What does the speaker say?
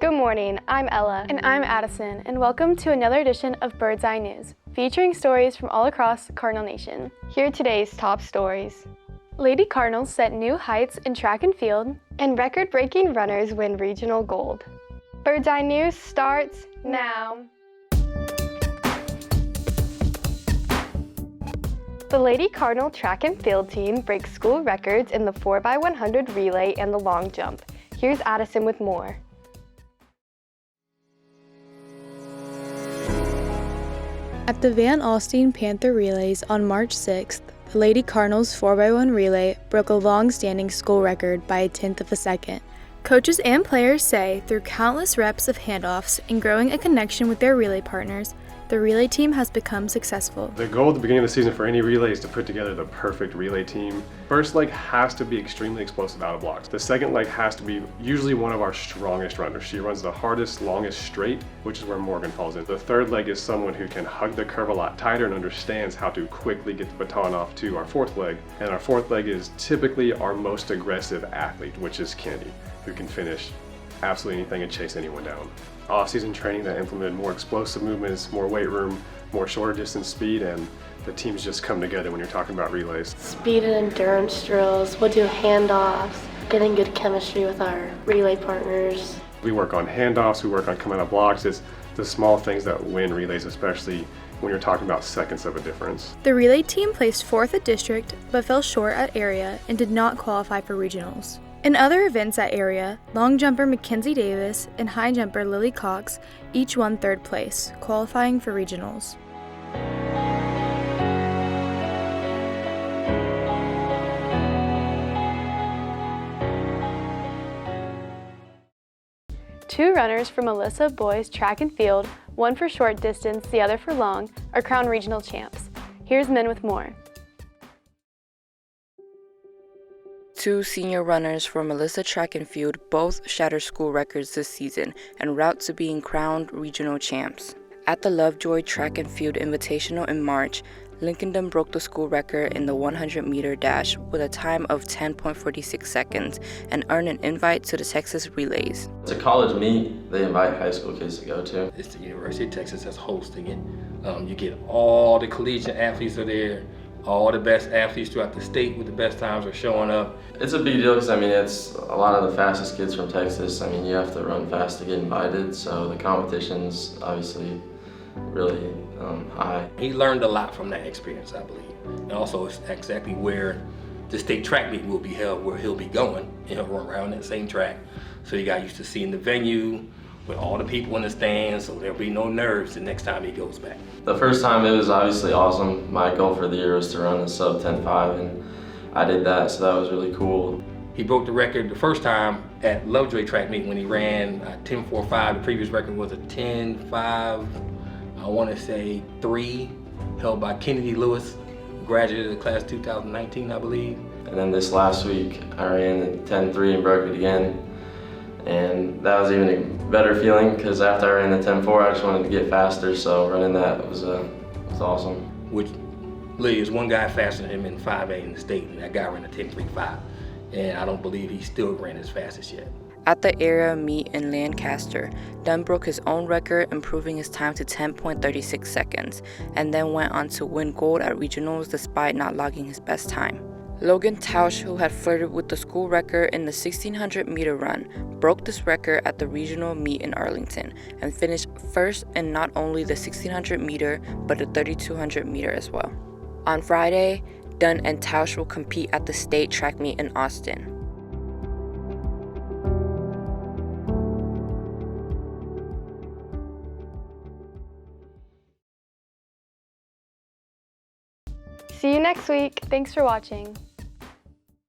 Good morning, I'm Ella. And I'm Addison, and welcome to another edition of Bird's Eye News, featuring stories from all across Cardinal Nation. Here are today's top stories. Lady Cardinals set new heights in track and field, and record-breaking runners win regional gold. Bird's Eye News starts now. The Lady Cardinal track and field team breaks school records in the 4x100 relay and the long jump. Here's Addison with more. At the Van Alstyne Panther Relays on March 6th, the Lady Cardinals 4x1 relay broke a long-standing school record by a tenth of a second. Coaches and players say through countless reps of handoffs and growing a connection with their relay partners, the relay team has become successful. The goal at the beginning of the season for any relay is to put together the perfect relay team. First leg has to be extremely explosive out of blocks. The second leg has to be usually one of our strongest runners. She runs the hardest, longest straight, which is where Morgan falls in. The third leg is someone who can hug the curve a lot tighter and understands how to quickly get the baton off to our fourth leg. And our fourth leg is typically our most aggressive athlete, which is Kennedy, who can finish absolutely anything and chase anyone down. Off-season training that implemented more explosive movements, more weight room, more shorter distance speed, and the teams just come together when you're talking about relays. Speed and endurance drills, we'll do handoffs, getting good chemistry with our relay partners. We work on handoffs, we work on coming out of blocks. It's the small things that win relays, especially when you're talking about seconds of a difference. The relay team placed 4th at district, but fell short at area and did not qualify for regionals. In other events at area, long jumper Mackenzie Davis and high jumper Lily Cox each won 3rd place, qualifying for regionals. Two runners for Melissa Boys track and field, one for short distance, the other for long, are crowned regional champs. Here's men with more. Two senior runners for Melissa Track and Field both shattered school records this season en route to being crowned regional champs. At the Lovejoy Track and Field Invitational in March, Lincoln broke the school record in the 100-meter dash with a time of 10.46 seconds and earned an invite to the Texas Relays. It's a college meet they invite high school kids to go to. It's the University of Texas that's hosting it. You get all the collegiate athletes are there. All the best athletes throughout the state with the best times are showing up. It's a big deal because, it's a lot of the fastest kids from Texas. You have to run fast to get invited, so the competition's obviously really high. He learned a lot from that experience, I believe. And also it's exactly where the state track meet will be held, where he'll be going, around that same track. So he got used to seeing the venue, with all the people in the stands, so there'll be no nerves the next time he goes back. The first time it was obviously awesome. My goal for the year was to run a sub 10.5, and I did that, so that was really cool. He broke the record the first time at Lovejoy track meet when he ran 10.45. The previous record was a 10.5, I want to say 3, held by Kennedy Lewis, graduated of class 2019, I believe. And then this last week, I ran 10.3 and broke it again. And that was even a better feeling because after I ran the 10.4, I just wanted to get faster, so running that was awesome. Which Lee is one guy faster than him in 5A in the state, and that guy ran a 10.35. And I don't believe he still ran as fast as yet. At the area meet in Lancaster, Dunn broke his own record, improving his time to 10.36 seconds, and then went on to win gold at regionals despite not logging his best time. Logan Tausch, who had flirted with the school record in the 1600-meter run, broke this record at the regional meet in Arlington and finished first in not only the 1600-meter but the 3200-meter as well. On Friday, Dunn and Tausch will compete at the state track meet in Austin. See you next week. Thanks for watching.